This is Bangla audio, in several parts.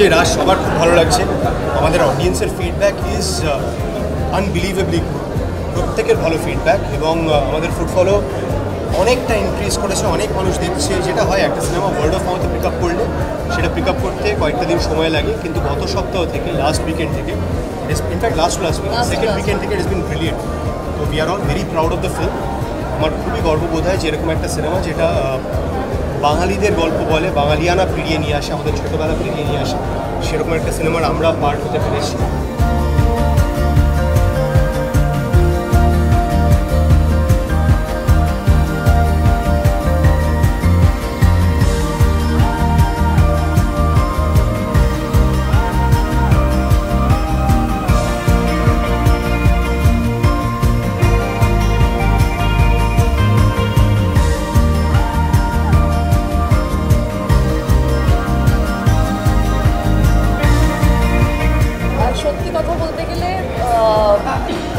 যে রাশ সবার খুব ভালো লাগছে। আমাদের অডিয়েন্সের ফিডব্যাক ইজ আনবিলিভেবলি গুড, প্রত্যেকের ভালো ফিডব্যাক এবং আমাদের ফুটফলও অনেকটা ইনক্রিজ করেছে। অনেক মানুষ দেখছে, যেটা হয় একটা সিনেমা ওয়ার্ড অফ মাউথে পিক আপ করলে সেটা পিক আপ করতে কয়েকটা দিন সময় লাগে, কিন্তু গত সপ্তাহ থেকে লাস্ট উইকেন্ড থেকে in fact last week second weekend থেকে ইট ইজ বিন ব্রিলিয়েন্ট। তো we are all very proud of the film. আমার খুবই গর্ববোধ হয় যে এরকম একটা সিনেমা যেটা বাঙালিদের গল্প বলে, বাঙালিয়ানা ফিরিয়ে নিয়ে আসে, আমাদের ছোটোবেলা ফিরিয়ে নিয়ে আসে, সেরকম একটা সিনেমার আমরা পার্ট হতে পেরেছি। সত্যি কথা বলতে গেলে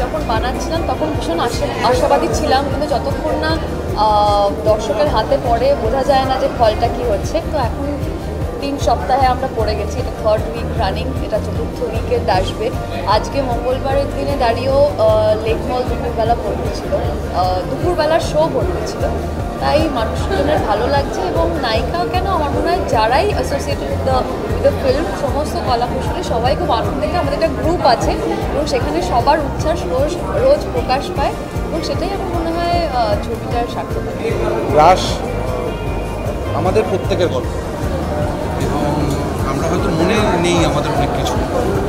যখন বানাচ্ছিলাম তখন ভীষণ আশাবাদী ছিলাম, কিন্তু যতক্ষণ না দর্শকের হাতে পড়ে বোঝা যায় না যে ফলটা কী হচ্ছে। তো এখন 3 সপ্তাহে আমরা পড়ে গেছি, এটা 3rd উইক রানিং, এটা 4th উইকেন্ড আসবে। আজকে মঙ্গলবারের দিনে দাঁড়িয়েও লেক মল দুপুরবেলা পড়তেছিল, দুপুরবেলার শো পড়তেছিল, তাই মানুষজনের ভালো লাগছে। এবং নায়িকা কেন, আমার মনে হয় যারাই অ্যাসোসিয়েটেড উইথ দ্য ফিল্ম, সমস্ত কলাকুশলী সবাই খুব আনন্দ থেকে, আমাদের একটা গ্রুপ আছে এবং সেখানে সবার উচ্ছ্বাস রোজ প্রকাশ পায় এবং সেটাই আমার মনে হয় ছবিটার সার্থকতা। রাশ আমাদের প্রত্যেকের গল্প এবং আমরা হয়তো মনে নেই আমাদের অনেক কিছু,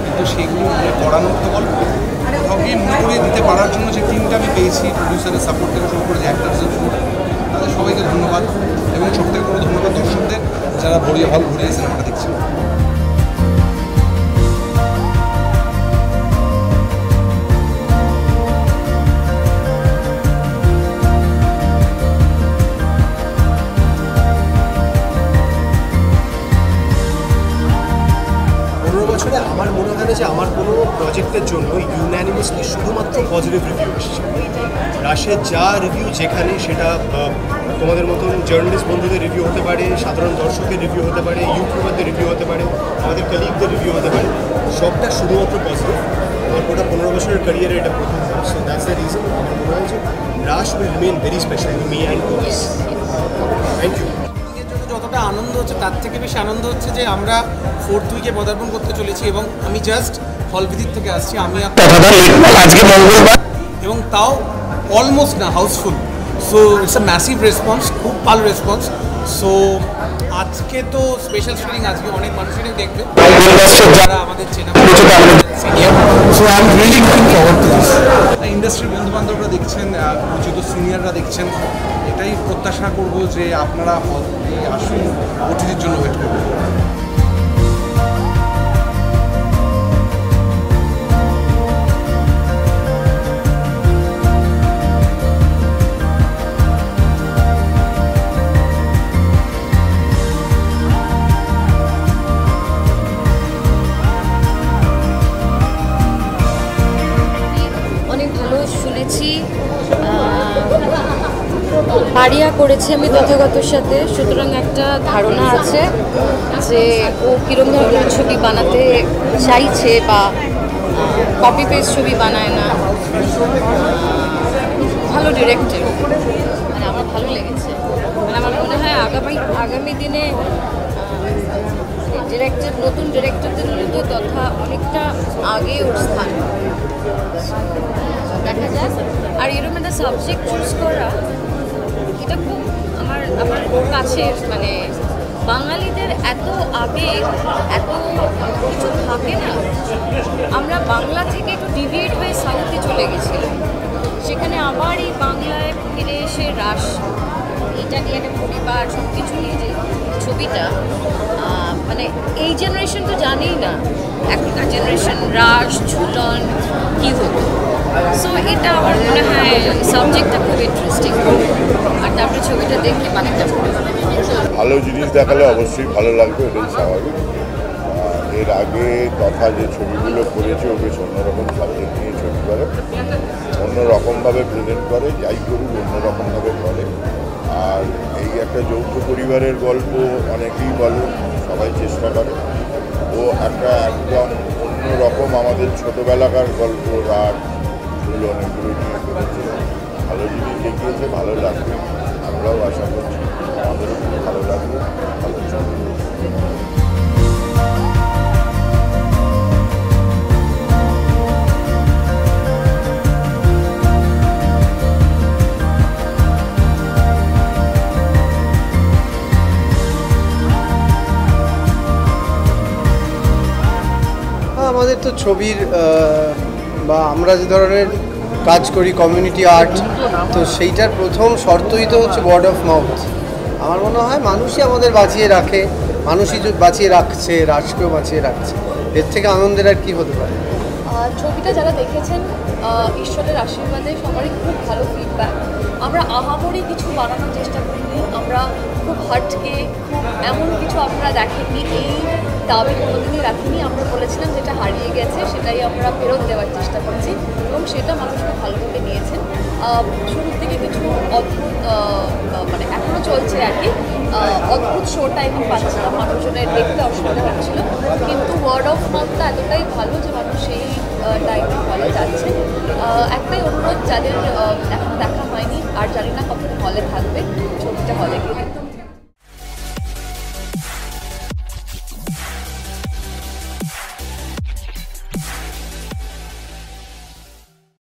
কিন্তু সেগুলো মনে করানোর তো গল্প কাউকে মনে করিয়ে দিতে পারার জন্য যে টিমটা আমি পেয়েছি, প্রডিউসারের সাপোর্ট থেকে শুরু করে যে অ্যাক্টার্সের শুরু, তাদের সবাইকে ধন্যবাদ এবং সব থেকে বড় ধন্যবাদ দর্শকদের যারা ভরিয়ে হল ভরিয়ে সিনেমাটা দেখছেন। আমার মনে হয় না যে আমার কোনো প্রজেক্টের জন্য ইউনানিমাসলি শুধুমাত্র পজিটিভ রিভিউ এসেছে। রাশের যা রিভিউ যেখানে, সেটা তোমাদের মতন জার্নালিস্ট বন্ধুদের রিভিউ হতে পারে, সাধারণ দর্শকের রিভিউ হতে পারে, ইউটিউবারদের রিভিউ হতে পারে, আমাদের কলিগদের রিভিউ হতে পারে, সবটা শুধুমাত্র পজিটিভ। আমার গোটা 15 বছরের ক্যারিয়ারে এটা প্রথম। সো দ্যাটস দ্য রিজন আমার মনে হয় যে Rush will remain very special me and to this. Thank you. যতটা আনন্দ হচ্ছে তার থেকে বেশি আনন্দ হচ্ছে যে আমরা 4th উইকে পদার্পণ করতে চলেছি এবং আমি জাস্ট হলভিদির থেকে আসছি, আমি আজকে মঙ্গলবার এবং তাও অলমোস্ট না house full. So it's a massive response, খুব ভালো রেসপন্স। সো আজকে তো স্পেশাল স্ক্রিনিং, আজকে অনেক মানুষেরই দেখবে যারা আমাদের চেনা senior. So I am really looking forward to this. ইন্ডাস্ট্রির বন্ধুবান্ধবরা দেখছেন, পরিচিত সিনিয়ররা দেখছেন, এটাই প্রত্যাশা করব যে আপনারা আসুন, ওটিটির জন্য ওয়েট করবেন। অনেক ভালো শুনেছি, পারিয়া করেছি আমি তথাগতর সাথে, সুতরাং একটা ধারণা আছে যে ও কীরকম ধরনের ছবি বানাতে চাইছে বা কপি পেস্ট ছবি বানায় না। ভালো ডিরেক্টর, মানে আমার ভালো লেগেছে। মানে আমার মনে হয় আগামী দিনে নতুন ডিরেক্টরদের মধ্যে তথা অনেকটা আগে ওর স্থান দেখা যায়। আর এরকম একটা সাবজেক্ট চুজ করা, এটা খুব আমার ওর কাছে, মানে বাঙালিদের এত আবেগ, এত কিছু থাকে না। আমরা বাংলা থেকে একটু ডিভিয়েট হয়ে সাউথে চলে গেছিলাম, সেখানে আবার এই বাংলায় ফিরে এসে রাশ, এটা নিয়ে একটা পরিবার, সব কিছু নিয়ে যে ছবিটা, মানে এই জেনারেশন তো জানেই না, এখনকার জেনারেশন রাশ ঝুলন কী হতো। সো এটা আমার মনে হয় সাবজেক্টটা খুব ইন্টারেস্টিং, আর তারপরে ছবিটা দেখলে বাকিটা ভালো জিনিস দেখালে অবশ্যই ভালো লাগবে, এটাই স্বাভাবিক। এর আগে কথা যে ছবিগুলো করেছে ও বেশ অন্যরকম সাবজেক্ট নিয়ে ছবি করে, অন্যরকমভাবে প্রেজেন্ট করে, যাই করুক অন্যরকমভাবে করে। আর এই একটা যৌথ পরিবারের গল্প অনেকেই বলে, সবাই চেষ্টা করে, ও একটা একদম অন্যরকম আমাদের ছোটোবেলাকার গল্প রাগ এগুলো অনেকগুলো নিয়ে করেছে। ভালো জিনিস দেখিয়েছে, ভালো লাগবে। আমরাও আশা করছি আমাদেরও খুব ভালো লাগবে, ভালো চলবে। আমাদের তো ছবির বা আমরা যে ধরনের কাজ করি কমিউনিটি আর্ট, তো সেইটার প্রথম শর্তই তো হচ্ছে ওয়ার্ড অফ মাউথ। আমার মনে হয় মানুষই আমাদের বাঁচিয়ে রাখে, মানুষই বাঁচিয়ে রাখছে, রাজকেও বাঁচিয়ে রাখছে। এর থেকে আনন্দের আর কি হতে পারে? ছবিটা যারা দেখেছেন, ঈশ্বরের আশীর্বাদে সবারই খুব ভালো ফিডব্যাক। আমরা আহামরি কিছু বানানোর চেষ্টা করিনি, আমরা খুব হাটকে, খুব এমন কিছু আপনারা দেখেননি, এই দাবি কোনোদিনই রাখিনি। আমরা বলেছিলাম যেটা হারিয়ে গেছে সেটাই আমরা ফেরত দেওয়ার চেষ্টা করছি এবং সেটা মানুষ খুব ভালোভাবে নিয়েছেন। শুরুর থেকে কিছু অদ্ভুত মানে এখনও চলছে আর কি, অদ্ভুত শো টাইমিং পাচ্ছিলাম, মানুষজনের দেখতে অসুবিধা হচ্ছিল, কিন্তু ওয়ার্ড অফ মাউথটা এতটাই ভালো যে মানুষ সেই টাইমে হলে যাচ্ছে। একটাই অনুরোধ, যাদের এখনও দেখা হয়নি আর জানি না কখন হলে থাকবে, ছবিটা হলে গিয়ে